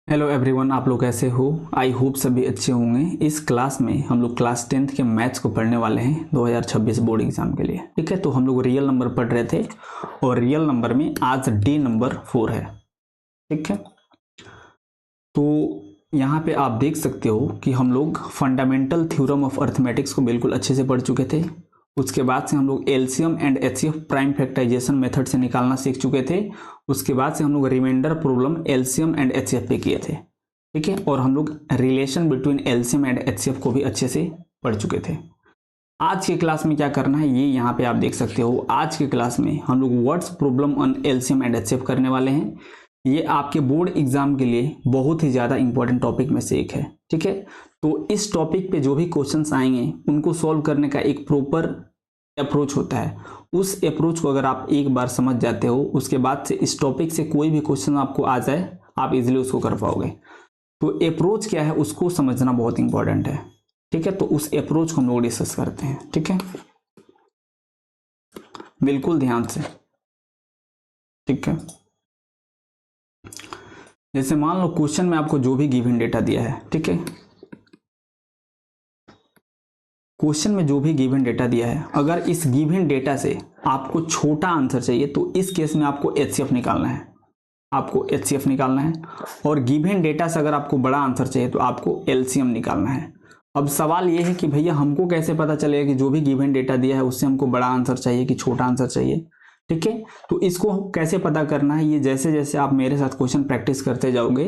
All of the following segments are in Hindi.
हेलो एवरीवन, आप लोग कैसे हो? आई होप सभी अच्छे होंगे। इस क्लास में हम लोग क्लास 10th के मैथ्स को पढ़ने वाले हैं 2026 बोर्ड एग्जाम के लिए। ठीक है, तो हम लोग रियल नंबर पढ़ रहे थे और रियल नंबर में आज डे नंबर 4 है। ठीक है, तो यहाँ पे आप देख सकते हो कि हम लोग फंडामेंटल थ्योरम ऑफ अर्थमेटिक्स को बिल्कुल अच्छे से पढ़ चुके थे। उसके बाद से हम लोग LCM and HCF prime factorisation method से निकालना सीख चुके थे। उसके बाद से हम लोग remainder problem LCM and HCF पे किए थे। ठीक है, और हम लोग relation between LCM and HCF को भी अच्छे से पढ़ चुके थे। आज की क्लास में क्या करना है ये यहाँ पे आप देख सकते हो। आज की क्लास में हम लोग what's problem on LCM and HCF करने वाले हैं। ये आपके बोर्ड एग्जाम के लिए बहुत ही ज़्यादा इंपॉर्टेंट टॉपिक में से एक है। ठीक है, तो इस टॉपिक पे जो भी क्वेश्चंस आएंगे उनको सॉल्व करने का एक प्रॉपर अप्रोच होता है। उस अप्रोच को अगर आप एक बार समझ जाते हो, उसके बाद से इस टॉपिक से कोई भी क्वेश्चन आपको आ जाए आप इजीली उसको कर पाओगे। तो अप्रोच क्या है उसको समझना बहुत इंपॉर्टेंट है। ठीक है, तो उस अप्रोच को हम लोग डिस्कस करते हैं। ठीक है, बिल्कुल ध्यान से। ठीक है, जैसे मान लो क्वेश्चन में आपको जो भी गिवन डेटा दिया है, ठीक है, क्वेश्चन में जो भी गिवन डेटा दिया है, अगर इस गिवन डेटा से आपको छोटा आंसर चाहिए तो इस केस में आपको एचसीएफ निकालना है। आपको एचसीएफ निकालना है। और गिवन डेटा से अगर आपको बड़ा आंसर चाहिए तो आपको एलसीएम निकालना है। अब सवाल ये है कि भैया हमको कैसे पता चलेगा कि जो भी गिवन डेटा दिया है उससे हमको बड़ा आंसर चाहिए कि छोटा आंसर चाहिए? ठीक है, तो इसको कैसे पता करना है, ये जैसे जैसे आप मेरे साथ क्वेश्चन प्रैक्टिस करते जाओगे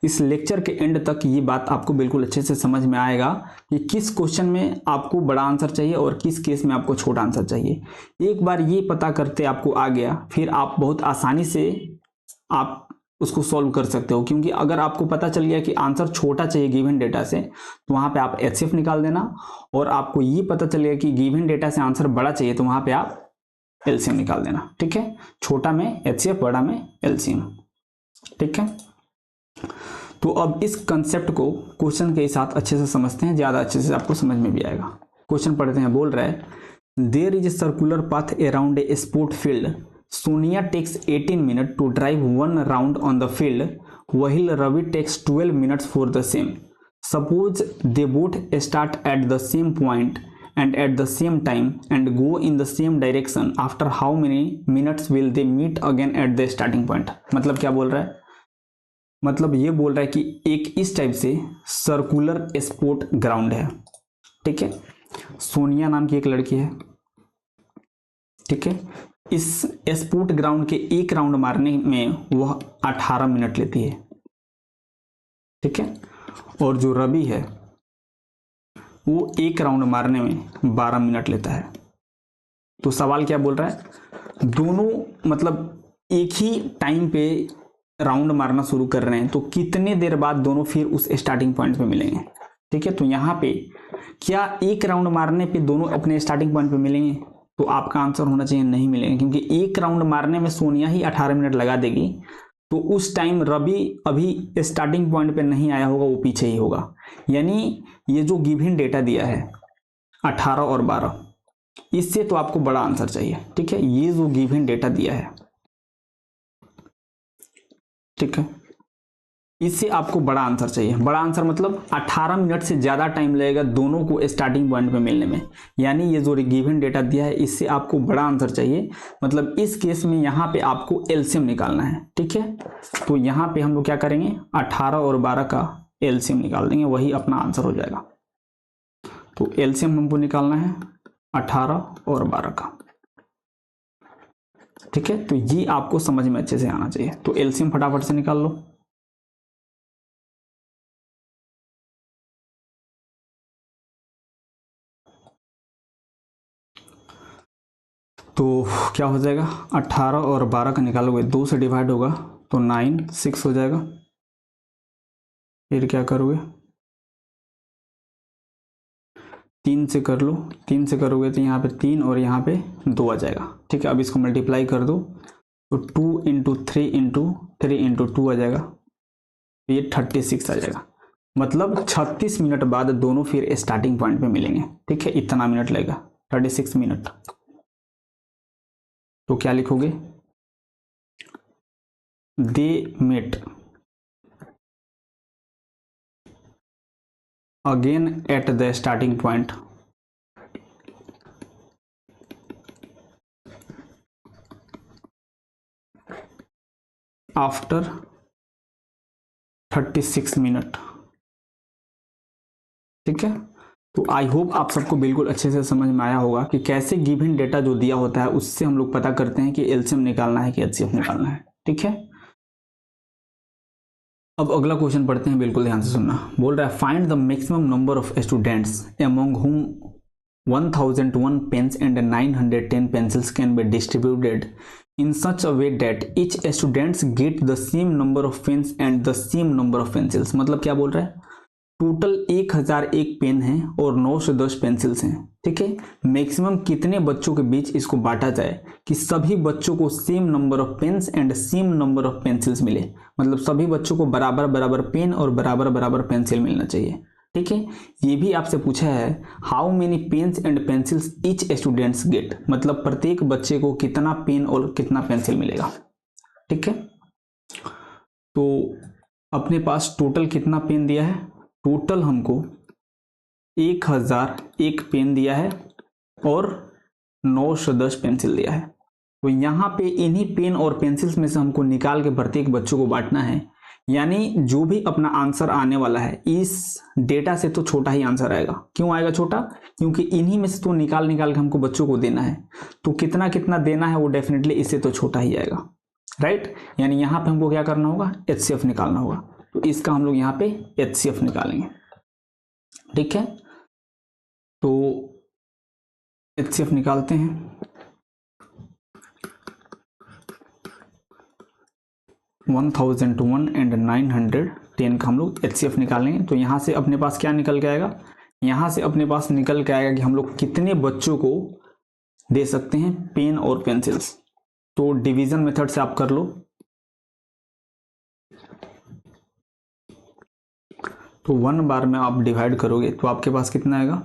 इस लेक्चर के एंड तक ये बात आपको बिल्कुल अच्छे से समझ में आएगा कि किस क्वेश्चन में आपको बड़ा आंसर चाहिए और किस केस में आपको छोटा आंसर चाहिए। एक बार ये पता करते आपको आ गया, फिर आप बहुत आसानी से आप उसको सॉल्व कर सकते हो। क्योंकि अगर आपको पता चल गया कि आंसर छोटा चाहिए गिवन डेटा से तो वहां पे आप एचसीएफ निकाल देना, और आपको ये पता चल गया कि गिवन डेटा से आंसर बड़ा चाहिए तो वहां पे आप एलसीएम निकाल देना। ठीक है, छोटा में एचसीएफ, बड़ा में एलसीएम। ठीक है, तो अब इस कंसेप्ट को क्वेश्चन के साथ अच्छे से समझते हैं, ज्यादा अच्छे से आपको समझ में भी आएगा। क्वेश्चन पढ़ते हैं। बोल रहा है there is a circular path around a sport field. Sonia takes 18 minute to drive 1 round on the field while Ravi takes 12 minutes for the same. Suppose they both start at the same point and at the same time and go in the same direction. After how many minutes will they meet again at the starting point? मतलब क्या बोल रहा है? मतलब ये बोल रहा है कि एक इस टाइप से सर्कुलर स्पोर्ट ग्राउंड है। ठीक है, सोनिया नाम की एक लड़की है। ठीक है, इस स्पोर्ट ग्राउंड के एक राउंड मारने में वह 18 मिनट लेती है। ठीक है, और जो रवि है वो एक राउंड मारने में 12 मिनट लेता है। तो सवाल क्या बोल रहा है, दोनों मतलब एक ही टाइम पे राउंड मारना शुरू कर रहे हैं तो कितने देर बाद दोनों फिर उस स्टार्टिंग पॉइंट पे मिलेंगे? ठीक है, तो यहाँ पे क्या एक राउंड मारने पे दोनों अपने स्टार्टिंग पॉइंट पे मिलेंगे? तो आपका आंसर होना चाहिए नहीं मिलेंगे, क्योंकि एक राउंड मारने में सोनिया ही 18 मिनट लगा देगी तो उस टाइम रवि अभी स्टार्टिंग पॉइंट पे नहीं आया होगा, वो पीछे ही होगा। यानी ये जो गिवन डेटा दिया है 18 और 12, इससे तो आपको बड़ा आंसर चाहिए। ठीक है, ये जो गिवन डेटा दिया है, ठीक है, इससे आपको बड़ा आंसर चाहिए। बड़ा आंसर मतलब 18 मिनट से ज्यादा टाइम लगेगा दोनों को स्टार्टिंग पॉइंट पे मिलने में। यानी ये जो गिवन डेटा दिया है इससे आपको बड़ा आंसर चाहिए। मतलब इस केस में यहाँ पे आपको एलसीएम निकालना है। ठीक है, तो यहाँ पे हम लोग क्या करेंगे, 18 और 12 का एलसीएम निकाल देंगे, वही अपना आंसर हो जाएगा। तो एलसीएम हमको निकालना है 18 और 12 का। ठीक है, तो ये आपको समझ में अच्छे से आना चाहिए। तो एलसीएम फटाफट से निकाल लो। तो क्या हो जाएगा, 18 और 12 का निकालोगे 2 से डिवाइड होगा तो 9 6 हो जाएगा। फिर क्या करोगे, 3 से कर लो। 3 से करोगे तो यहाँ पे 3 और यहाँ पे 2 आ जाएगा। ठीक है, अब इसको मल्टीप्लाई कर दो तो 2 इंटू 3 इंटू 3 इंटू 2 आ जाएगा, तो ये 36 आ जाएगा। मतलब 36 मिनट बाद दोनों फिर स्टार्टिंग पॉइंट पे मिलेंगे। ठीक है, इतना मिनट लगेगा, 36 मिनट। तो क्या लिखोगे, they met again at the starting point. After 36 minute. ठीक है, तो आई होप आप सबको बिल्कुल अच्छे से समझ में आया होगा कि कैसे गिवन डेटा जो दिया होता है उससे हम लोग पता करते हैं कि एलसीएम निकालना है कि एचसीएफ निकालना है। ठीक है, अब अगला क्वेश्चन पढ़ते हैं, बिल्कुल ध्यान से सुनना। बोल रहा है find the maximum number of students among whom 1001 pens and 910 pencils can be distributed in such a way that each students get the same number of pens and the same number of pencils। मतलब क्या बोल रहा है, टोटल 1001 पेन है और 910 पेंसिल्स हैं। ठीक है, मैक्सिमम कितने बच्चों के बीच इसको बांटा जाए कि सभी बच्चों को same number of pens and same number of pencils मिले, मतलब सभी बच्चों को बराबर बराबर पेन और बराबर बराबर पेंसिल मिलना चाहिए। ठीक है, ये भी आपसे पूछा है how many pens and pencils each students get, मतलब प्रत्येक बच्चे को कितना पेन और कितना पेंसिल मिलेगा। ठीक है, तो अपने पास टोटल कितना पेन दिया है, टोटल हमको 1001 पेन दिया है और 910 पेंसिल दिया है। तो यहाँ पे इन्हीं पेन और पेंसिल्स में से हमको निकाल के प्रत्येक बच्चों को बांटना है, यानी जो भी अपना आंसर आने वाला है इस डेटा से तो छोटा ही आंसर आएगा। क्यों आएगा छोटा, क्योंकि इन्हीं में से तो निकाल निकाल के हमको बच्चों को देना है, तो कितना कितना देना है वो डेफिनेटली इससे तो छोटा ही आएगा। राइट, यानी यहाँ पे हमको क्या करना होगा, एचसीएफ निकालना होगा। तो इसका हम लोग यहाँ पे एचसीएफ निकालेंगे। ठीक है, तो एचसीएफ निकालते हैं। 1001 एंड 910 का हम लोग एचसीएफ निकालेंगे। तो यहाँ से अपने पास क्या निकल के आएगा, यहाँ से अपने पास निकल के आएगा कि हम लोग कितने बच्चों को दे सकते हैं पेन और पेंसिल्स। तो डिवीजन मेथड से आप कर लो। तो 1 बार में आप डिवाइड करोगे तो आपके पास कितना आएगा,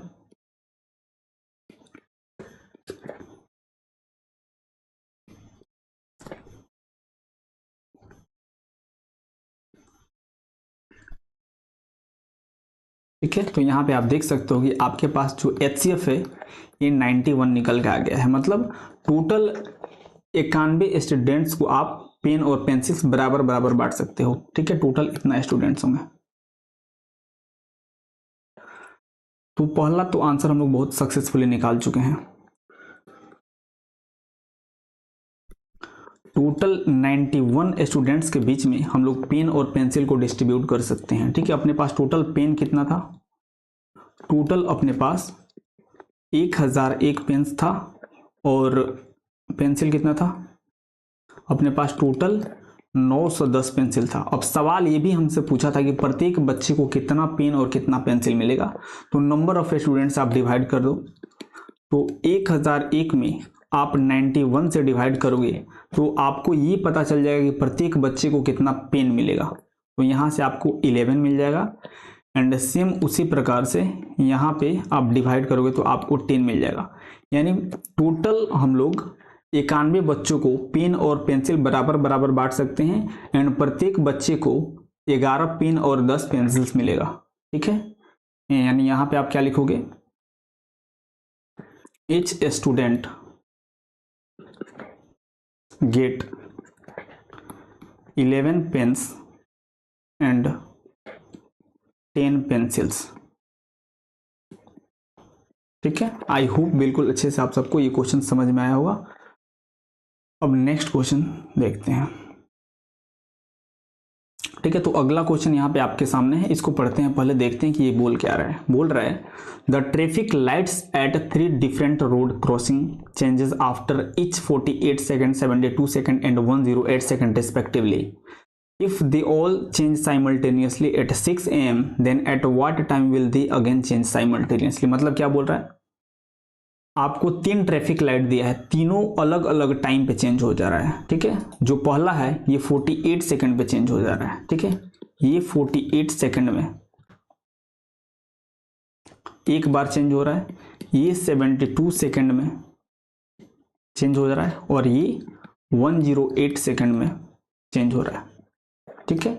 ठीक है। तो यहाँ पे आप देख सकते हो कि आपके पास जो एचसीएफ है ये 91 निकल के आ गया है, मतलब टोटल 91 स्टूडेंट्स को आप पेन और पेंसिल्स बराबर बराबर बांट सकते हो। ठीक है, टोटल इतना स्टूडेंट्स होंगे। तो पहला तो आंसर हम लोग बहुत सक्सेसफुली निकाल चुके हैं। टोटल 91 स्टूडेंट्स के बीच में हम लोग पेन और पेंसिल को डिस्ट्रीब्यूट कर सकते हैं। ठीक है, अपने पास टोटल पेन कितना था, टोटल अपने पास 1001 पेन्स था और पेंसिल कितना था, अपने पास टोटल 910 पेंसिल था। अब सवाल ये भी हमसे पूछा था कि प्रत्येक बच्चे को कितना पेन और कितना पेंसिल मिलेगा। तो नंबर ऑफ स्टूडेंट्स आप डिवाइड कर दो, तो 1001 में आप 91 से डिवाइड करोगे तो आपको ये पता चल जाएगा कि प्रत्येक बच्चे को कितना पेन मिलेगा। तो यहाँ से आपको 11 मिल जाएगा एंड सेम उसी प्रकार से यहाँ पे आप डिवाइड करोगे तो आपको 10 मिल जाएगा। यानी टोटल हम लोग 91 बच्चों को पेन और पेंसिल बराबर बराबर बांट सकते हैं एंड प्रत्येक बच्चे को 11 पेन और 10 पेंसिल्स मिलेगा। ठीक है, यानी यहाँ पे आप क्या लिखोगे, each student get 11 pens and 10 pencils। ठीक है, आई होप बिल्कुल अच्छे से आप सबको ये क्वेश्चन समझ में आया होगा। अब नेक्स्ट क्वेश्चन देखते हैं। ठीक है, तो अगला क्वेश्चन यहाँ पे आपके सामने है, इसको पढ़ते हैं, पहले देखते हैं कि ये बोल क्या रहा है। बोल रहा है the traffic lights at 3 different road crossing changes after each 48 second, 72 second and 108 second respectively. If they all change simultaneously at 6 AM then at what time will they again change simultaneously. मतलब क्या बोल रहा है, आपको 3 ट्रैफिक लाइट दिया है, तीनों अलग अलग टाइम पे चेंज हो जा रहा है। ठीक है, जो पहला है ये 48 सेकंड पे चेंज हो जा रहा है। ठीक है, ये 48 सेकंड में एक बार चेंज हो रहा है, ये 72 सेकंड में चेंज हो जा रहा है और ये 108 सेकंड में चेंज हो रहा है। ठीक है,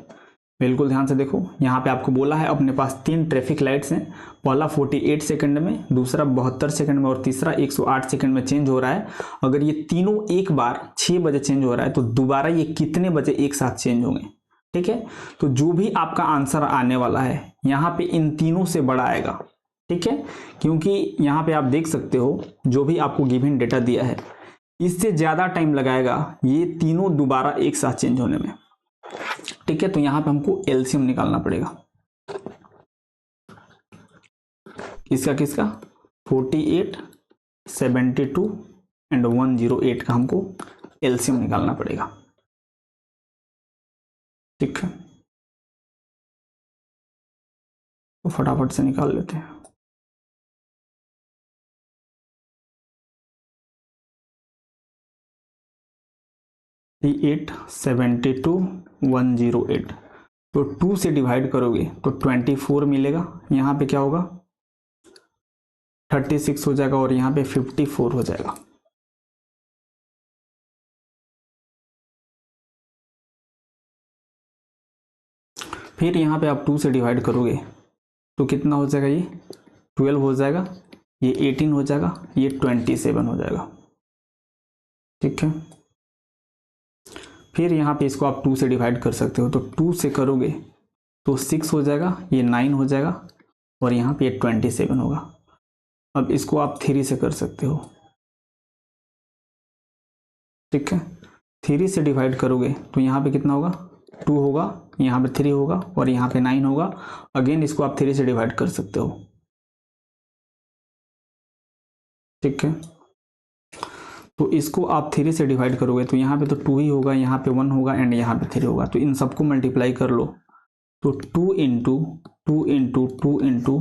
बिल्कुल ध्यान से देखो, यहाँ पे आपको बोला है अपने पास 3 ट्रैफिक लाइट्स हैं, पहला 48 सेकंड में, दूसरा 72 सेकंड में और तीसरा 108 सेकंड में चेंज हो रहा है। अगर ये तीनों एक बार 6 बजे चेंज हो रहा है तो दोबारा ये कितने बजे एक साथ चेंज होंगे? ठीक है, तो जो भी आपका आंसर आने वाला है यहाँ पे इन तीनों से बड़ा आएगा। ठीक है, क्योंकि यहाँ पे आप देख सकते हो जो भी आपको गिवन डेटा दिया है इससे ज्यादा टाइम लगाएगा ये तीनों दोबारा एक साथ चेंज होने में। ठीक है, तो यहां पे हमको एलसीएम निकालना पड़ेगा। किसका किसका? 48, 72 एंड 108 का हमको एलसीएम निकालना पड़ेगा। ठीक है, तो फटाफट से निकाल लेते हैं। एट 72 108, तो 2 से डिवाइड करोगे तो 24 मिलेगा। यहाँ पे क्या होगा? 36 हो जाएगा और यहाँ पे 54 हो जाएगा। फिर यहाँ पे आप 2 से डिवाइड करोगे तो कितना हो जाएगा? ये 12 हो जाएगा, ये 18 हो जाएगा, ये 27 हो जाएगा। ठीक है, फिर यहाँ पे इसको आप 2 से डिवाइड कर सकते हो, तो 2 से करोगे तो 6 हो जाएगा, ये 9 हो जाएगा और यहाँ पे 27 होगा। अब इसको आप 3 से कर सकते हो। ठीक है, 3 से डिवाइड करोगे तो यहाँ पे कितना होगा? 2 होगा, यहाँ पे 3 होगा और यहाँ पे 9 होगा। अगेन इसको आप 3 से डिवाइड कर सकते हो। ठीक है, तो इसको आप 3 से डिवाइड करोगे तो यहाँ पे तो 2 ही होगा, यहाँ पे 1 होगा एंड यहाँ पे 3 होगा। तो इन सबको मल्टीप्लाई कर लो, तो 2 into 2 into 2 into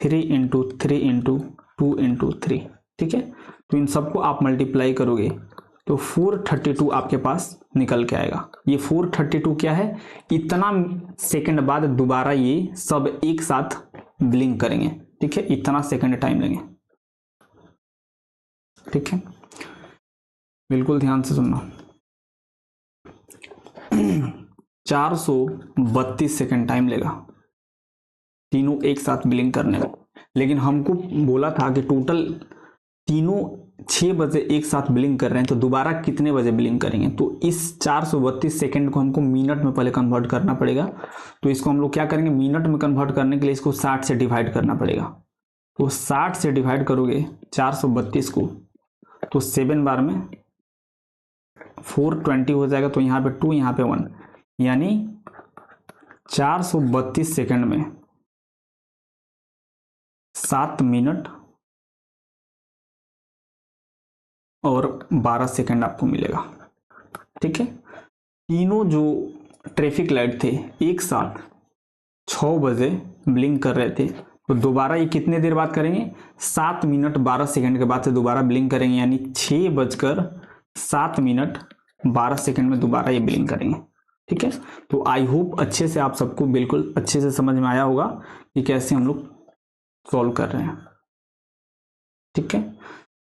3 into 3 into 2 into 3। ठीक है, तो इन सबको आप मल्टीप्लाई करोगे तो 432 आपके पास निकल के आएगा। ये 432 क्या है? इतना सेकंड बाद दोबारा ये सब एक साथ ब्लिंक करेंगे। ठीक है, इतना सेकंड टाइम लेंगे। ठीक है, बिल्कुल ध्यान से सुनना। 432 सेकंड टाइम लेगा तीनों एक साथ ब्लिंक करने में, लेकिन हमको बोला था कि टोटल तीनों 6 बजे एक साथ ब्लिंक कर रहे हैं, तो दोबारा कितने बजे ब्लिंक करेंगे? तो इस 432 सेकंड को हमको मिनट में पहले कन्वर्ट करना पड़ेगा। तो इसको हम लोग क्या करेंगे? मिनट में कन्वर्ट करने के लिए इसको 60 से डिवाइड करना पड़ेगा। तो 60 से डिवाइड करोगे 432 को तो 7 बार में 420 हो जाएगा, तो यहाँ पे 2 यहाँ पे 1, यानी 432 सेकंड में 7 मिनट और 12 सेकंड आपको मिलेगा। ठीक है, तीनों जो ट्रैफिक लाइट थे एक साथ 6 बजे ब्लिंक कर रहे थे, तो दोबारा ये कितने देर बाद करेंगे? 7 मिनट 12 सेकंड के बाद से दोबारा ब्लिंक करेंगे, यानी 6:07 में दोबारा ये ब्लिंक करेंगे। ठीक है, तो आई होप अच्छे से आप सबको बिल्कुल अच्छे से समझ में आया होगा कि कैसे हम लोग सॉल्व कर रहे हैं। ठीक है,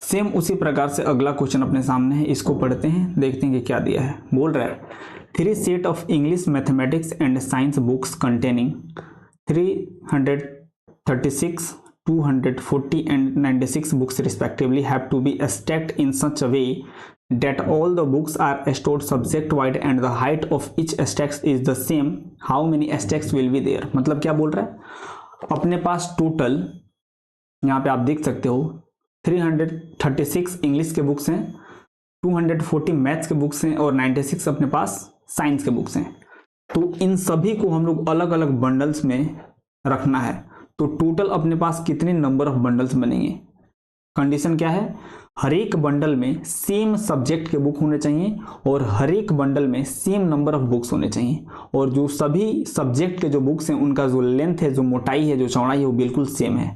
सेम उसी प्रकार से अगला क्वेश्चन अपने सामने है, इसको पढ़ते हैं, देखते हैं कि क्या दिया है। बोल रहा है 3 set of English mathematics and science books containing 336, 240 and 96 books respectively have to be stacked in such a way that all the books are stored subject wide and the height of each stack is the same. How many stacks will be there? मतलब क्या बोल रहा है? अपने पास टोटल यहाँ पे आप देख सकते हो 336 इंग्लिश के बुक्स हैं, 240 मैथ्स के बुक्स हैं और 96 अपने पास साइंस के बुक्स हैं। तो इन सभी को हम लोग अलग अलग बंडल्स में रखना है, तो टोटल अपने पास कितने नंबर ऑफ बंडल्स बनेंगे? कंडीशन क्या है? हर एक बंडल में सेम सब्जेक्ट के बुक होने चाहिए और हर एक बंडल में सेम नंबर ऑफ बुक्स होने चाहिए, और जो सभी सब्जेक्ट के जो बुक्स हैं उनका जो लेंथ है, जो मोटाई है, जो चौड़ाई है, वो बिल्कुल सेम है।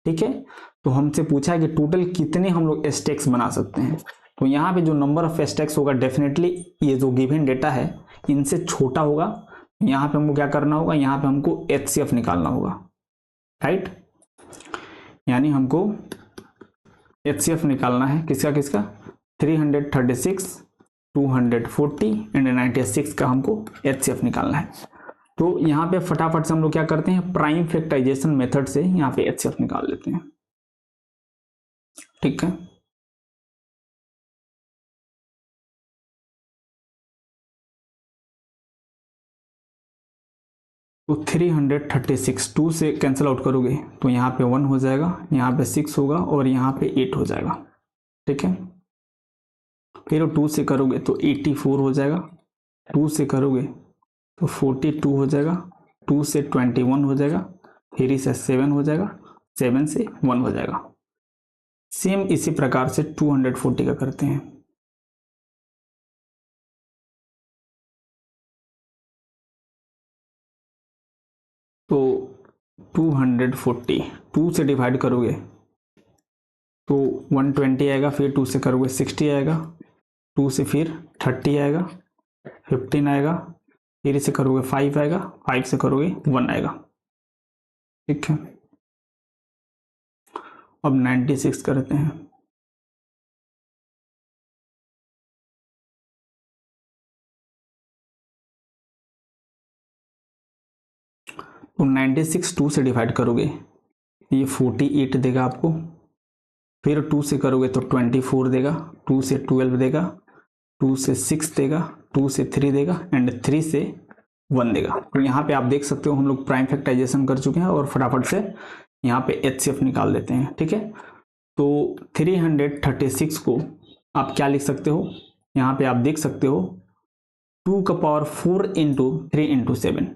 ठीक है, तो हमसे पूछा है कि टोटल कितने हम लोग स्टैक्स बना सकते हैं। तो यहाँ पे जो नंबर ऑफ स्टैक्स होगा डेफिनेटली ये जो गिवन डेटा है इनसे छोटा होगा। यहाँ पे हमको क्या करना होगा? यहाँ पे हमको HCF निकालना होगा, राइट? यानी हमको HCF निकालना है किसका किसका? 336, 240 एंड 96 का हमको HCF निकालना है। तो यहाँ पे फटाफट से हम लोग क्या करते हैं, प्राइम फैक्टराइजेशन मेथड से यहाँ पे एचसीएफ निकाल लेते हैं। ठीक है, तो 336 2 से कैंसिल आउट करोगे तो यहाँ पे 1 हो जाएगा, यहाँ पे 6 होगा और यहाँ पे 8 हो जाएगा। ठीक है, फिर 2 से करोगे तो 84 हो जाएगा, 2 से करोगे तो 42 हो जाएगा, 2 से 21 हो जाएगा, 3 से 7 हो जाएगा, 7 से 1 हो जाएगा। सेम इसी प्रकार से 240 का करते हैं। तो 240 2 से डिवाइड करोगे तो 120 आएगा, फिर 2 से करोगे 60 आएगा, 2 से फिर 30 आएगा, 15 आएगा, फिर इसे करोगे 5 आएगा, 5 से करोगे 1 आएगा। ठीक है, अब 96 करते हैं। तो 96 2 से डिवाइड करोगे ये 48 देगा आपको, फिर 2 से करोगे तो 24 देगा, 2 से 12 देगा, 2 से 6 देगा, 2 से 3 देगा एंड 3 से 1 देगा। तो यहाँ पे आप देख सकते हो हम लोग प्राइम फैक्टराइजेशन कर चुके हैं और फटाफट से यहाँ पे एचसीएफ निकाल देते हैं। ठीक है, तो 336 को आप क्या लिख सकते हो, यहाँ पे आप देख सकते हो 2 का पावर 4 इंटू 3 इंटू 7,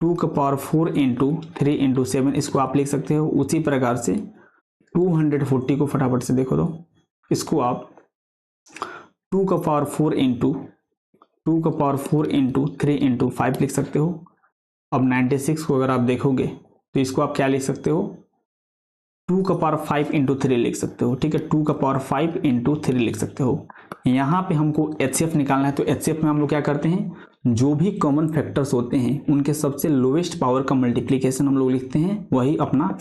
2 का पावर 4 इंटू 3 इंटू 7 इसको आप लिख सकते हो। उसी प्रकार से 240 को फटाफट से देखो तो इसको आप 2 का पावर 4 इंटू 3 इंटू 5 लिख सकते हो। अब 96 को अगर आप देखोगे तो इसको आप क्या लिख सकते हो, 2 का पावर 5 इंटू 3 लिख सकते हो। ठीक है, 2 का पावर 5 इंटू 3 लिख सकते हो। यहाँ पे हमको एचसीएफ निकालना है, तो एचसीएफ में हम लोग क्या करते हैं, जो भी कॉमन फैक्टर्स होते हैं उनके सबसे लोएस्ट पावर का मल्टीप्लीकेशन हम लोग लिखते हैं, वही अपना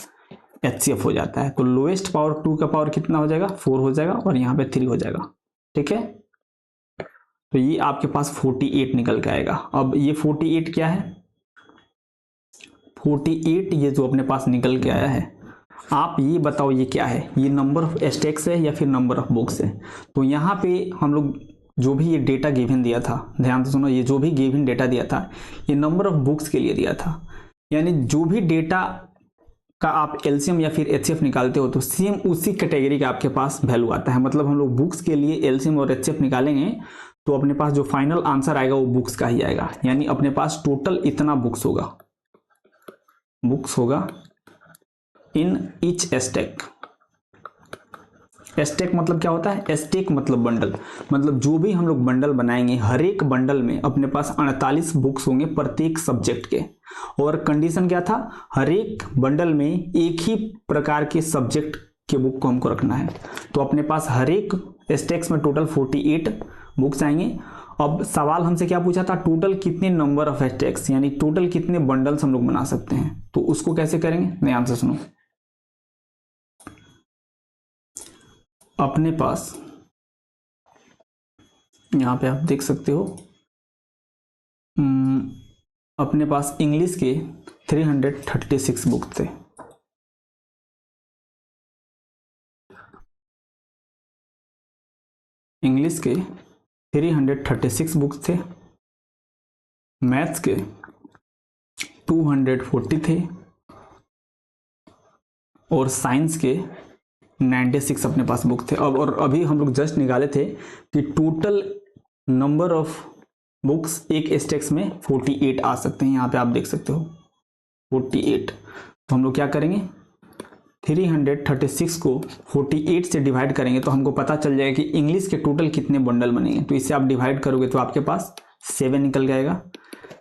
एचसीएफ हो जाता है। तो लोएस्ट पावर 2 का पावर कितना हो जाएगा, 4 हो जाएगा और यहाँ पे 3 हो जाएगा। ठीक है, तो ये आपके पास 48 निकल के आएगा। अब ये 48 क्या है, 48 ये जो अपने पास निकल के आया है, आप ये बताओ ये क्या है, ये नंबर ऑफ स्टैक्स है या फिर नंबर ऑफ बुक्स है। तो यहाँ पे हम लोग जो भी ये डेटा गिवन दिया था, ध्यान से सुनो, ये जो भी गिवन डेटा दिया था ये नंबर ऑफ बुक्स के लिए दिया था। यानी जो भी डेटा का आप एलसीएम या फिर एचसीएफ निकालते हो तो सेम उसी कैटेगरी का आपके पास वैल्यू आता है। मतलब हम लोग बुक्स के लिए एलसीएम और एचसीएफ निकालेंगे तो अपने पास जो फाइनल आंसर आएगा वो बुक्स का ही आएगा। यानी अपने पास टोटल इतना बुक्स होगा इन ईच स्टैक। स्टैक मतलब क्या होता है, स्टैक मतलब बंडल, मतलब जो भी हम लोग बंडल बनाएंगे हर एक बंडल में अपने पास 48 बुक्स होंगे प्रत्येक सब्जेक्ट के। और कंडीशन क्या था, हर एक बंडल में एक ही प्रकार के सब्जेक्ट के बुक को हमको रखना है। तो अपने पास हर एक स्टैक्स में टोटल 48 बुक्स आएंगे। अब सवाल हमसे क्या पूछा था, टोटल कितने नंबर ऑफ स्टैक्स, यानी टोटल कितने बंडल्स हम लोग बना सकते हैं। तो उसको कैसे करेंगे, ध्यान से सुनो। अपने पास यहाँ पे आप देख सकते हो अपने पास इंग्लिश के 336 बुक थे। इंग्लिश के 336 बुक्स थे, मैथ्स के 240 थे और साइंस के 96 अपने पास बुक थे। अब और अभी हम लोग जस्ट निकाले थे कि टोटल नंबर ऑफ बुक्स एक स्टैक्स में 48 आ सकते हैं। यहाँ पे आप देख सकते हो 48। तो हम लोग क्या करेंगे, 336 को 48 से डिवाइड करेंगे तो हमको पता चल जाएगा कि इंग्लिश के टोटल कितने बंडल बनेंगे। तो इसे आप डिवाइड करोगे तो आपके पास 7 निकल जाएगा।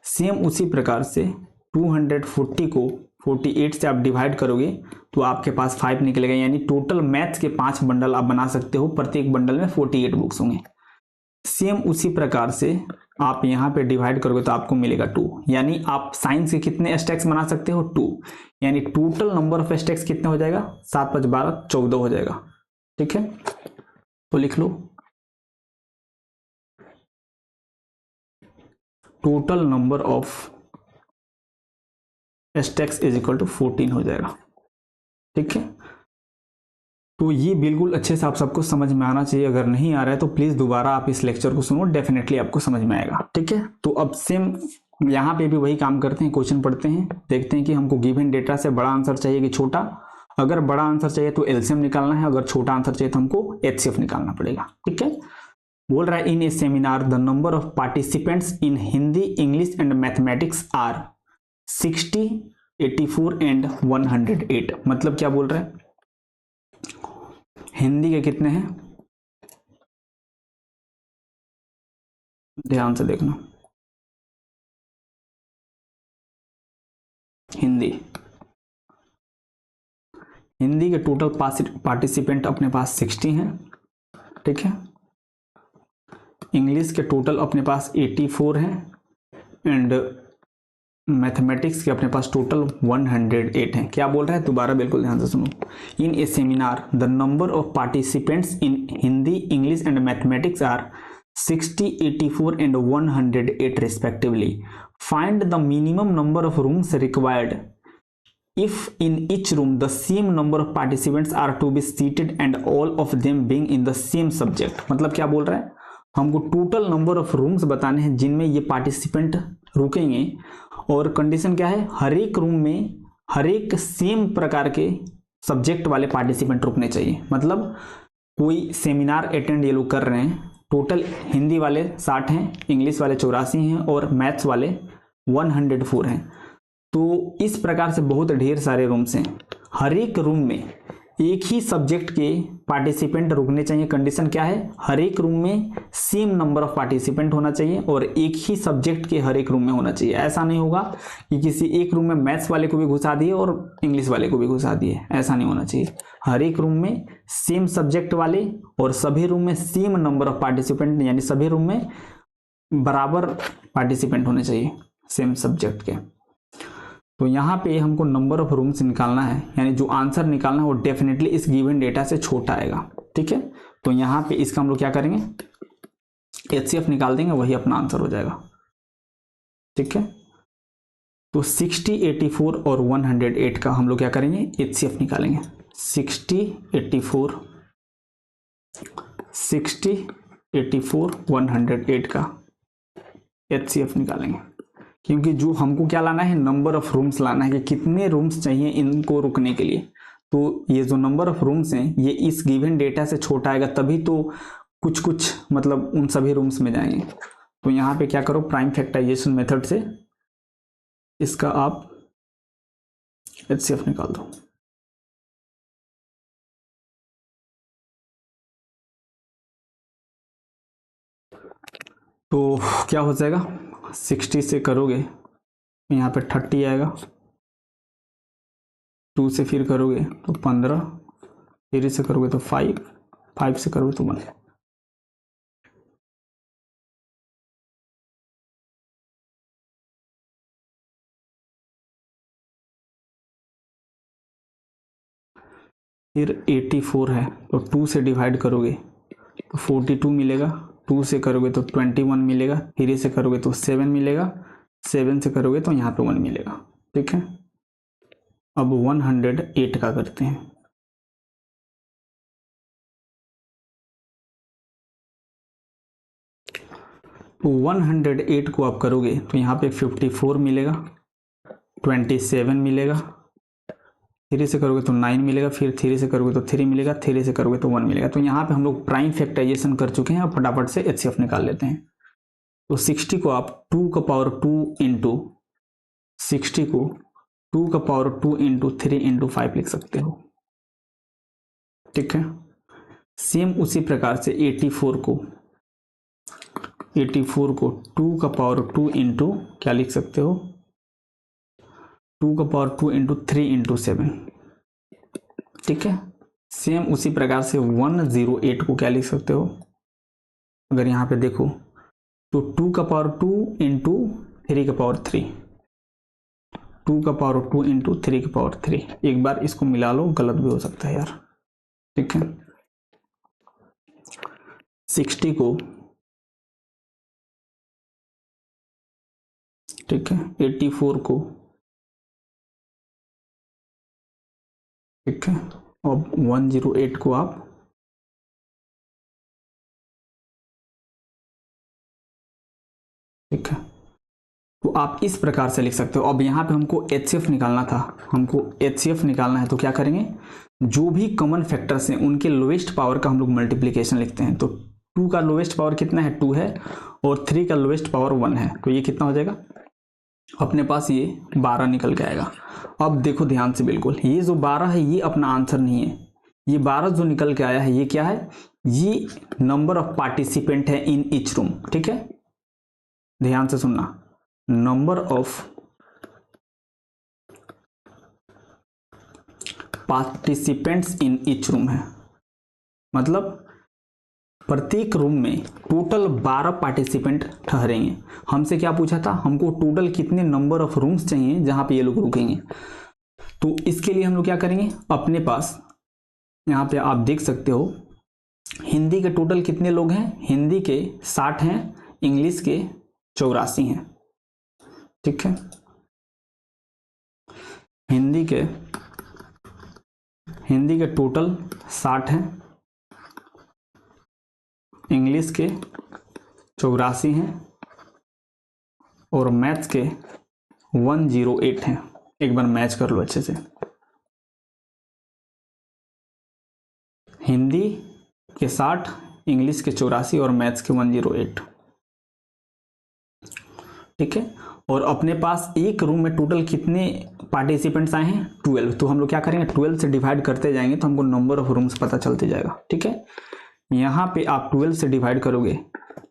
सेम उसी प्रकार से 240 को 48 से आप डिवाइड करोगे तो आपके पास 5 निकलेगा। यानी टोटल मैथ्स के 5 बंडल आप बना सकते हो, प्रत्येक बंडल में 48 बुक्स होंगे। सेम उसी प्रकार से आप यहाँ पे डिवाइड करोगे तो आपको मिलेगा 2। यानी आप साइंस के कितने स्टैक्स बना सकते हो, 2। यानी टोटल नंबर ऑफ स्टैक्स कितने हो जाएगा, 7 5 12 14 हो जाएगा। ठीक है, तो लिख लो total number of STEX is equal to 14 हो जाएगा। ठीक है, तो ये बिल्कुल अच्छे से आप सबको समझ में आना चाहिए। अगर नहीं आ रहा है तो प्लीज दोबारा आप इस लेक्चर को सुनो, डेफिनेटली आपको समझ में आएगा। ठीक है, तो अब सेम यहाँ पे भी वही काम करते हैं, क्वेश्चन पढ़ते हैं, देखते हैं कि हमको गिवन डेटा से बड़ा आंसर चाहिए कि छोटा। अगर बड़ा आंसर चाहिए तो एलसीएम निकालना है, अगर छोटा आंसर चाहिए तो हमको एचसीएफ निकालना पड़ेगा। ठीक है, बोल रहा है in a seminar the number of participants in Hindi, English and mathematics are 60, 84 and 108। मतलब क्या बोल रहा है, हिंदी के कितने हैं, ध्यान से देखना, हिंदी हिंदी के टोटल पार्टिसिपेंट अपने पास 60 हैं। ठीक है, इंग्लिश के टोटल अपने पास 84 हैं एंड मैथमेटिक्स के अपने पास टोटल 108 हैं। क्या बोल रहा है, दोबारा बिल्कुल ध्यान से सुनो। In a seminar the number of participants in Hindi, English and mathematics are 60, 84 and 108 respectively. Find the minimum number of rooms required if in each room the same number of participants are to be seated and all of them being in the same subject. मतलब क्या बोल रहा है, हमको टोटल नंबर ऑफ रूम्स बताने हैं जिनमें ये पार्टिसिपेंट रुकेंगे, और कंडीशन क्या है, हर एक रूम में हर एक सेम प्रकार के सब्जेक्ट वाले पार्टिसिपेंट रुकने चाहिए। मतलब कोई सेमिनार अटेंड ये लोग कर रहे हैं, टोटल हिंदी वाले 60 हैं, इंग्लिश वाले 84 हैं और मैथ्स वाले 104 हैं। तो इस प्रकार से बहुत ढेर सारे रूम्स हैं, हर एक रूम में एक ही सब्जेक्ट के पार्टिसिपेंट रुकने चाहिए। कंडीशन क्या है, हर एक रूम में सेम नंबर ऑफ पार्टिसिपेंट होना चाहिए और एक ही सब्जेक्ट के हर एक रूम में होना चाहिए। ऐसा नहीं होगा कि किसी एक रूम में मैथ्स वाले को भी घुसा दिए और इंग्लिश वाले को भी घुसा दिए, ऐसा नहीं होना चाहिए। हर एक रूम में सेम सब्जेक्ट वाले और सभी रूम में सेम नंबर ऑफ पार्टिसिपेंट, यानी सभी रूम में बराबर पार्टिसिपेंट होने चाहिए सेम सब्जेक्ट के। तो यहाँ पे हमको नंबर ऑफ रूम्स निकालना है, यानी जो आंसर निकालना है वो डेफिनेटली इस गिवन डेटा से छोटा आएगा। ठीक है, तो यहाँ पे इसका हम लोग क्या करेंगे, एचसीएफ निकाल देंगे, वही अपना आंसर हो जाएगा। ठीक है, तो 60, 84 और 108 का हम लोग क्या करेंगे, एचसीएफ निकालेंगे। 60, 84, 108 का एचसीएफ निकालेंगे, क्योंकि जो हमको क्या लाना है, नंबर ऑफ रूम्स लाना है कि कितने रूम्स चाहिए इनको रुकने के लिए। तो ये जो नंबर ऑफ रूम्स हैं ये इस गिवन डेटा से छोटा आएगा, तभी तो कुछ कुछ मतलब उन सभी रूम्स में जाएंगे। तो यहाँ पे क्या करो, प्राइम फैक्टराइजेशन मेथड से इसका आप एचसीएफ निकाल दो। तो क्या हो जाएगा, 60 से करोगे यहाँ पे 30 आएगा, 2 से फिर करोगे तो 15, 3 से करोगे तो 5, 5 से करोगे तो 1। फिर 84 है तो 2 से डिवाइड करोगे तो 42 मिलेगा, 2 से करोगे तो 21 मिलेगा, 3 से करोगे तो 7 मिलेगा, 7 से करोगे तो यहाँ पे 1 मिलेगा। ठीक है, अब 108 का करते हैं। तो 108 को आप करोगे तो यहाँ पे 54 मिलेगा, 27 मिलेगा, 3 से करोगे तो 9 मिलेगा, फिर 3 से करोगे तो 3 मिलेगा, 3 से करोगे तो 1 मिलेगा। तो यहाँ पे हम लोग प्राइम फैक्टराइजेशन कर चुके हैं, अब फटाफट से एचसीएफ निकाल लेते हैं। तो 60 को आप 2 का पावर 2 इंटू 60 को 2 का पावर 2 इंटू 3 इंटू 5 लिख सकते हो। ठीक है, सेम उसी प्रकार से 84 को 2 का पावर 2 इंटू क्या लिख सकते हो, 2 का पावर 2 इंटू 3 इंटू 7। ठीक है, सेम उसी प्रकार से 108 को क्या लिख सकते हो, अगर यहाँ पे देखो तो 2 का पावर 2 इंटू 3 का पावर 3, 2 का पावर 2 इंटू 3 का पावर 3। एक बार इसको मिला लो, गलत भी हो सकता है यार। ठीक है, 60 को, ठीक है, 84 को ठीक है। अब 108 को आप ठीक है, तो आप इस प्रकार से लिख सकते हो। अब यहाँ पे हमको HCF निकालना था, हमको HCF निकालना है, तो क्या करेंगे, जो भी कॉमन फैक्टर्स हैं उनके लोएस्ट पावर का हम लोग मल्टीप्लीकेशन लिखते हैं। तो 2 का लोएस्ट पावर कितना है, 2 है, और 3 का लोएस्ट पावर 1 है, तो ये कितना हो जाएगा, अपने पास ये 12 निकल के आएगा। अब देखो ध्यान से, बिल्कुल ये जो 12 है ये अपना आंसर नहीं है, ये 12 जो निकल के आया है ये क्या है, ये नंबर ऑफ पार्टिसिपेंट है इन ईच रूम। ठीक है, ध्यान से सुनना, number of participants in each room है, मतलब प्रत्येक रूम में टोटल 12 पार्टिसिपेंट ठहरेंगे। हमसे क्या पूछा था, हमको टोटल कितने नंबर ऑफ रूम्स चाहिए जहां पे ये लोग रुकेंगे। तो इसके लिए हम लोग क्या करेंगे, अपने पास यहाँ पे आप देख सकते हो हिंदी के टोटल कितने लोग हैं, हिंदी के 60 हैं, इंग्लिश के 84 हैं। ठीक है, हिंदी के टोटल 60 हैं, इंग्लिश के 84 हैं, और मैथ्स के 108 हैं। एक बार मैच कर लो अच्छे से, हिंदी के 60, इंग्लिश के 84 और मैथ्स के 108। ठीक है, और अपने पास एक रूम में टोटल कितने पार्टिसिपेंट्स आए हैं, 12। तो हम लोग क्या करेंगे, 12 से डिवाइड करते जाएंगे तो हमको नंबर ऑफ रूम्स पता चलते जाएगा। ठीक है, यहाँ पे आप 12 से डिवाइड करोगे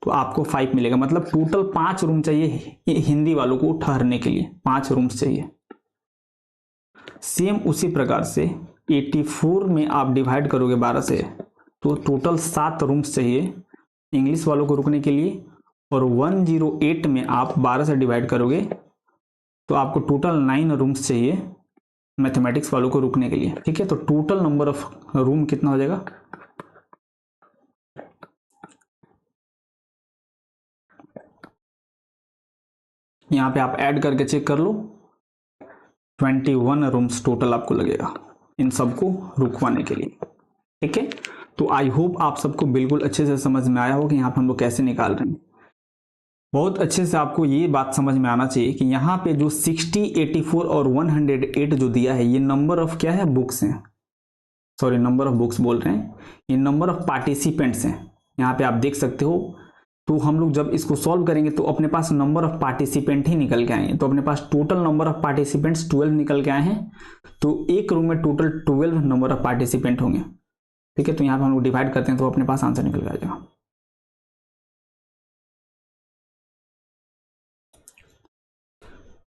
तो आपको 5 मिलेगा, मतलब टोटल 5 रूम चाहिए हिंदी वालों को ठहरने के लिए, 5 रूम्स चाहिए। सेम उसी प्रकार से 84 में आप डिवाइड करोगे 12 से तो टोटल 7 रूम्स चाहिए इंग्लिश वालों को रुकने के लिए, और 108 में आप 12 से डिवाइड करोगे तो आपको टोटल 9 रूम्स चाहिए मैथमेटिक्स वालों को रुकने के लिए। ठीक है, तो टोटल नंबर ऑफ रूम कितना हो जाएगा, यहाँ पे आप ऐड करके चेक कर लो, 21 रूम्स टोटल आपको लगेगा इन सबको रुकवाने के लिए। ठीक है, तो आई होप आप सबको बिल्कुल अच्छे से समझ में आया हो कि यहाँ पे हम लोग कैसे निकाल रहे हैं। बहुत अच्छे से आपको ये बात समझ में आना चाहिए कि यहाँ पे जो 60, 84 और 108 जो दिया है ये नंबर ऑफ क्या है, बुक्स हैं, सॉरी नंबर ऑफ बुक्स बोल रहे हैं, ये नंबर ऑफ पार्टिसिपेंट्स हैं। यहाँ पे आप देख सकते हो, तो हम लोग जब इसको सॉल्व करेंगे तो अपने पास नंबर ऑफ पार्टिसिपेंट ही निकल के आएंगे। तो अपने पास टोटल नंबर ऑफ पार्टिसिपेंट्स 12 निकल के आए हैं, तो एक रूम में टोटल 12 नंबर ऑफ पार्टिसिपेंट होंगे। ठीक है, तो यहाँ पे हम लोग डिवाइड करते हैं तो अपने पास आंसर निकल जाएगा।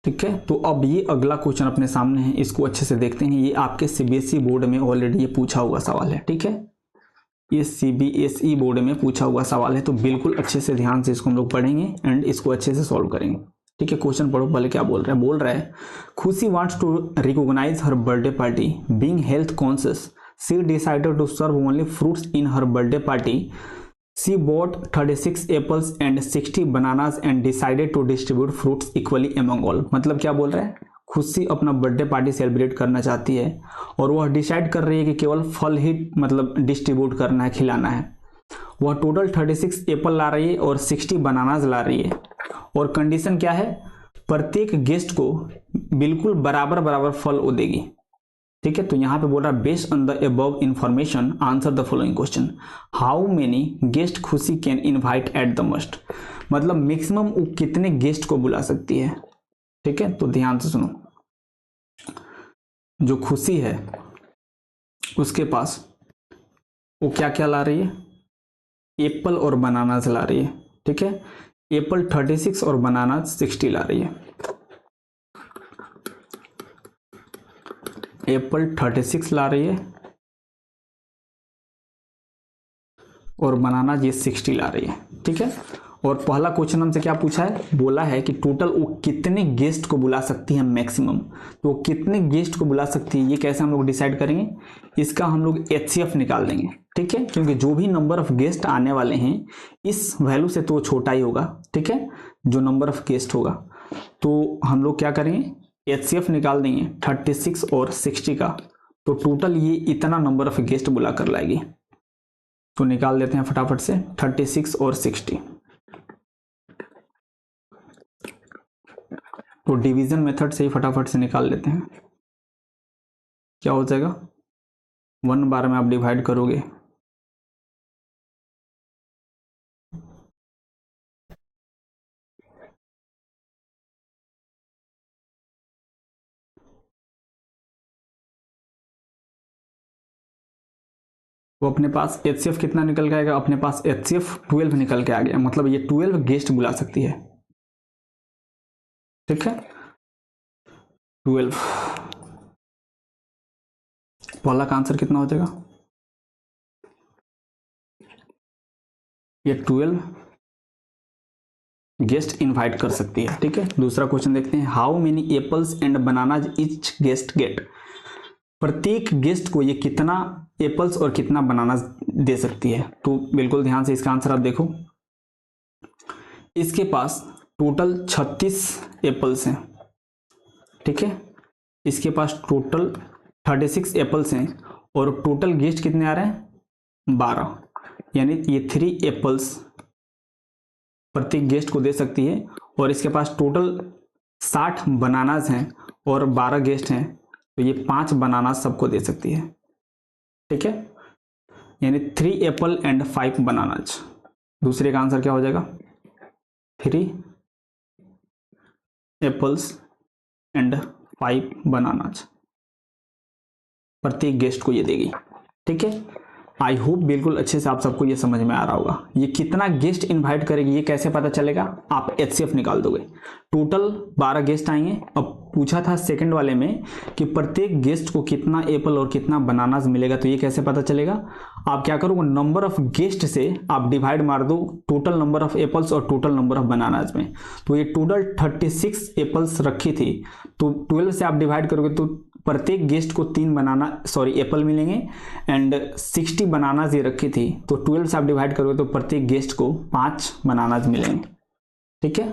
ठीक है, तो अब ये अगला क्वेश्चन अपने सामने है, इसको अच्छे से देखते हैं। ये आपके सीबीएसई बोर्ड में ऑलरेडी ये पूछा हुआ सवाल है। ठीक है, ये सीबीएसई बोर्ड में पूछा हुआ सवाल है, तो बिल्कुल अच्छे से ध्यान से इसको हम लोग पढ़ेंगे एंड इसको अच्छे से सॉल्व करेंगे। ठीक है, क्वेश्चन पढ़ो पहले क्या बोल रहा है। बोल रहा है Khushi wants to recognise her birthday party, being health conscious she decided to serve only fruits in her birthday party. She bought 36 apples and 60 bananas and decided to distribute fruits equally among all। मतलब क्या बोल रहा है, खुशी अपना बर्थडे पार्टी सेलिब्रेट करना चाहती है और वह डिसाइड कर रही है कि केवल फल ही मतलब डिस्ट्रीब्यूट करना है, खिलाना है। वह टोटल 36 एप्पल ला रही है और 60 बनानाज ला रही है, और कंडीशन क्या है, प्रत्येक गेस्ट को बिल्कुल बराबर बराबर फल वो देगी। ठीक है, तो यहाँ पे बोल रहा है based on the above information answer the following question, how many guest Khushi can invite at the most. मतलब मैक्सिमम वो कितने गेस्ट को बुला सकती है। ठीक है, तो ध्यान से सुनो, जो खुशी है उसके पास वो क्या क्या ला रही है, एप्पल और बनाना ला रही है। ठीक है, एप्पल 36 और बनाना 60 ला रही है। एप्पल 36 ला रही है और बनाना ये 60 ला रही है। ठीक है, और पहला क्वेश्चन हमसे क्या पूछा है, बोला है कि टोटल वो कितने गेस्ट को बुला सकती है मैक्सिमम। तो कितने गेस्ट को बुला सकती है ये कैसे हम लोग डिसाइड करेंगे, इसका हम लोग HCF निकाल देंगे। ठीक है, क्योंकि जो भी नंबर ऑफ गेस्ट आने वाले हैं इस वैल्यू से तो छोटा ही होगा। ठीक है, जो नंबर ऑफ गेस्ट होगा, तो हम लोग क्या करेंगे HCF निकाल देंगे 36 और 60 का, तो टोटल ये इतना नंबर ऑफ गेस्ट बुला कर लाएगी। तो निकाल देते हैं फटाफट से 36 और 60। तो डिवीजन मेथड से ही फटाफट से निकाल लेते हैं। क्या हो जाएगा, 1 बार में आप डिवाइड करोगे तो अपने पास HCF कितना निकल के आएगा, अपने पास HCF 12 निकल के आ गया। मतलब ये 12 गेस्ट बुला सकती है। ठीक है, 12 वाला का आंसर कितना हो जाएगा, ये 12 गेस्ट इनवाइट कर सकती है। ठीक है, दूसरा क्वेश्चन देखते हैं। How many apples and bananas each guest get. प्रत्येक गेस्ट को ये कितना एप्पल्स और कितना बनानाज दे सकती है। तो बिल्कुल ध्यान से इसका आंसर आप देखो। इसके पास टोटल 36 एप्पल्स हैं। ठीक है, इसके पास टोटल 36 एप्पल्स हैं और टोटल गेस्ट कितने आ रहे हैं, 12। यानी ये 3 एप्पल्स प्रत्येक गेस्ट को दे सकती है। और इसके पास टोटल 60 बनानाज हैं और 12 गेस्ट हैं, तो ये 5 बनानाज सबको दे सकती है। ठीक है, यानी 3 एप्पल एंड 5 बनानाज। दूसरे का आंसर क्या हो जाएगा, 3 एप्पल्स एंड 5 बनानाज प्रत्येक गेस्ट को ये देगी। ठीक है, आई होप बिल्कुल अच्छे से आप सबको ये समझ में आ रहा होगा। ये कितना गेस्ट इनवाइट करेगी ये कैसे पता चलेगा, आप HCF निकाल दोगे। टोटल 12 गेस्ट आएंगे। अब पूछा था सेकंड वाले में कि प्रत्येक गेस्ट को कितना एप्पल और कितना बनानास मिलेगा, तो ये कैसे पता चलेगा। आप क्या करोगे, नंबर ऑफ गेस्ट से आप डिवाइड मार दो टोटल नंबर ऑफ एप्पल्स और टोटल नंबर ऑफ बनानास में। तो ये टोटल 36 एप्पल्स रखी थी, तो 12 से आप डिवाइड करोगे तो प्रत्येक गेस्ट को 3 एप्पल मिलेंगे एंड 60 बनानाज ये रखी थी, तो 12 से आप डिवाइड करोगे तो प्रत्येक गेस्ट को 5 बनानाज मिलेंगे। ठीक है,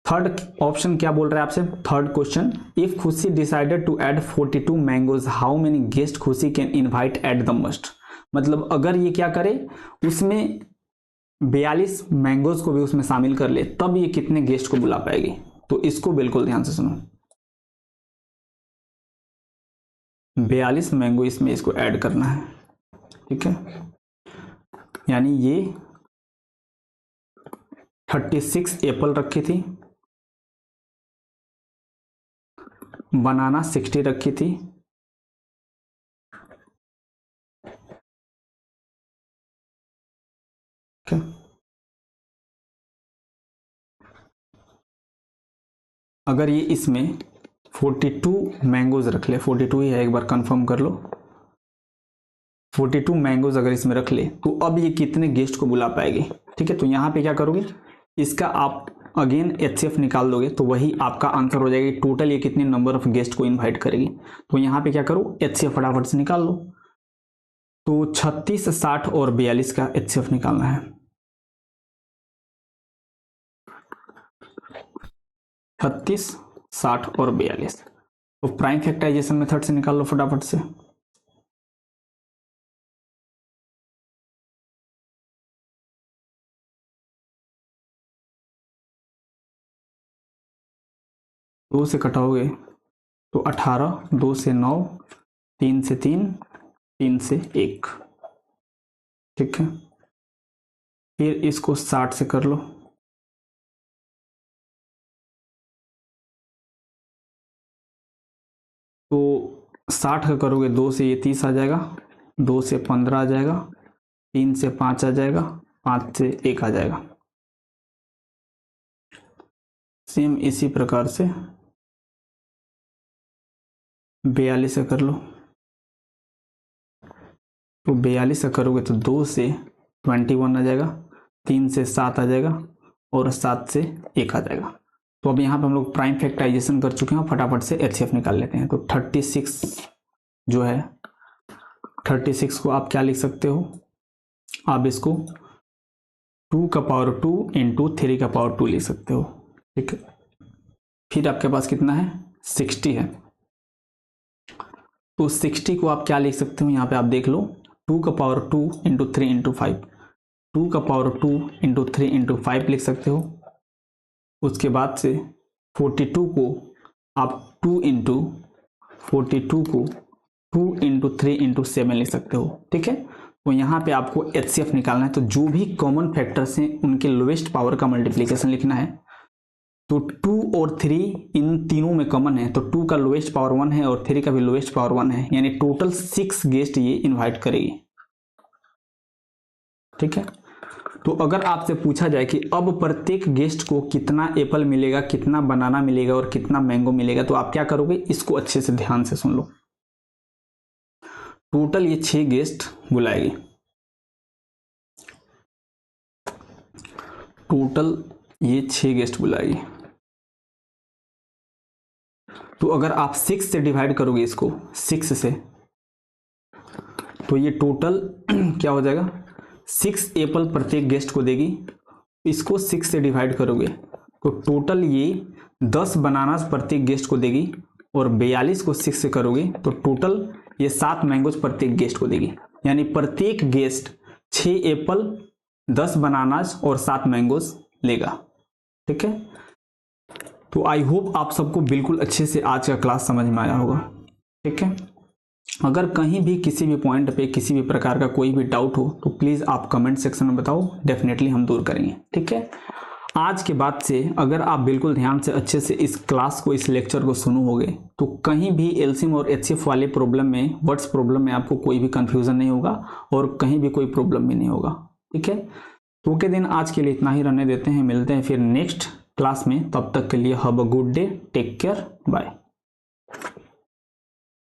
थर्ड ऑप्शन क्या बोल रहा है आपसे, third question, if Khushi decided to add 42 mangoes how many guest Khushi can invite at the most. मतलब अगर ये क्या करे, उसमें 42 मैंगोज को भी उसमें शामिल कर ले, तब ये कितने गेस्ट को बुला पाएगी। तो इसको बिल्कुल ध्यान से सुनो, 42 मैंगो इसमें इसको ऐड करना है। ठीक है, यानी ये 36 एप्पल रखी थी, बनाना 60 रखी थी, okay? अगर ये इसमें 42 मैंगोज रख ले, 42 ही है, एक बार कंफर्म कर लो, 42 मैंगोज अगर इसमें रख ले तो अब ये कितने गेस्ट को बुला पाएगी। ठीक है, तो यहाँ पे क्या करोगे, इसका आप अगेन HCF निकाल दोगे तो वही आपका आंसर हो जाएगा, टोटल ये कितने नंबर ऑफ गेस्ट को इनवाइट करेगी। तो यहाँ पे क्या करो, HCF फटाफट से निकाल लो। तो 36, 60 और 42 का HCF निकालना है। 36, 60 और 42। तो प्राइम फैक्टराइजेशन मेथड से निकाल लो फटाफट से। दो से कटाओगे तो 18, 2 से 9, 3 से 3, 3 से 1। ठीक है, फिर इसको 60 से कर लो, तो 60 का करोगे 2 से ये 30 आ जाएगा, 2 से 15 आ जाएगा, 3 से 5 आ जाएगा, 5 से 1 आ जाएगा। सेम इसी प्रकार से 42 से कर लो, तो 42 से करोगे तो 2 से 21 आ जाएगा, 3 से 7 आ जाएगा और 7 से 1 आ जाएगा। तो अब यहाँ पे हम लोग प्राइम फैक्टराइजेशन कर चुके हैं, फटाफट से HCF निकाल लेते हैं। तो 36 जो है, 36 को आप क्या लिख सकते हो, आप इसको 2 का पावर 2 इंटू 3 का पावर 2 लिख सकते हो। ठीक है, फिर आपके पास कितना है, 60 है, तो 60 को आप क्या लिख सकते हो, यहाँ पे आप देख लो 2 का पावर 2 इंटू 3 इंटू 5, 2 का पावर 2 इंटू 3 इंटू 5 लिख सकते हो। उसके बाद से 42 को आप 2 इंटू 42 को 2 इंटू 3 इंटू 7 लिख सकते हो। ठीक है, तो यहाँ पे आपको HCF निकालना है। तो जो भी कॉमन फैक्टर्स हैं उनके लोएस्ट पावर का मल्टीप्लीकेशन लिखना है। तो 2 और 3 इन तीनों में कॉमन है, तो 2 का लोएस्ट पावर 1 है और 3 का भी लोएस्ट पावर 1 है, यानी टोटल 6 गेस्ट ये इनवाइट करेगी। ठीक है, तो अगर आपसे पूछा जाए कि अब प्रत्येक गेस्ट को कितना एप्पल मिलेगा, कितना बनाना मिलेगा और कितना मैंगो मिलेगा, तो आप क्या करोगे, इसको अच्छे से ध्यान से सुन लो। टोटल ये 6 गेस्ट बुलाएगी, टोटल ये 6 गेस्ट बुलाएगी। तो अगर आप 6 से डिवाइड करोगे इसको 6 से, तो ये टोटल क्या हो जाएगा, 6 एप्पल प्रत्येक गेस्ट को देगी। इसको 6 से डिवाइड करोगे तो टोटल ये 10 बनानास प्रत्येक गेस्ट को देगी, और 42 को 6 से करोगे तो टोटल ये 7 मैंगोज प्रत्येक गेस्ट को देगी। यानी प्रत्येक गेस्ट 6 एप्पल, 10 बनानास और 7 मैंगोज लेगा। ठीक है, तो आई होप आप सबको बिल्कुल अच्छे से आज का क्लास समझ में आया होगा। ठीक है, अगर कहीं भी किसी भी पॉइंट पे किसी भी प्रकार का कोई भी डाउट हो तो प्लीज़ आप कमेंट सेक्शन में बताओ, डेफिनेटली हम दूर करेंगे। ठीक है, आज के बाद से अगर आप बिल्कुल ध्यान से अच्छे से इस क्लास को, इस लेक्चर को सुनोगे तो कहीं भी एलसीएम और एचसीएफ वाले प्रॉब्लम में, वर्ड्स प्रॉब्लम में आपको कोई भी कंफ्यूजन नहीं होगा और कहीं भी कोई प्रॉब्लम भी नहीं होगा। ठीक है, तो के दिन आज के लिए इतना ही रहने देते हैं, मिलते हैं फिर नेक्स्ट क्लास में। तब तक के लिए have a good day, take care, bye.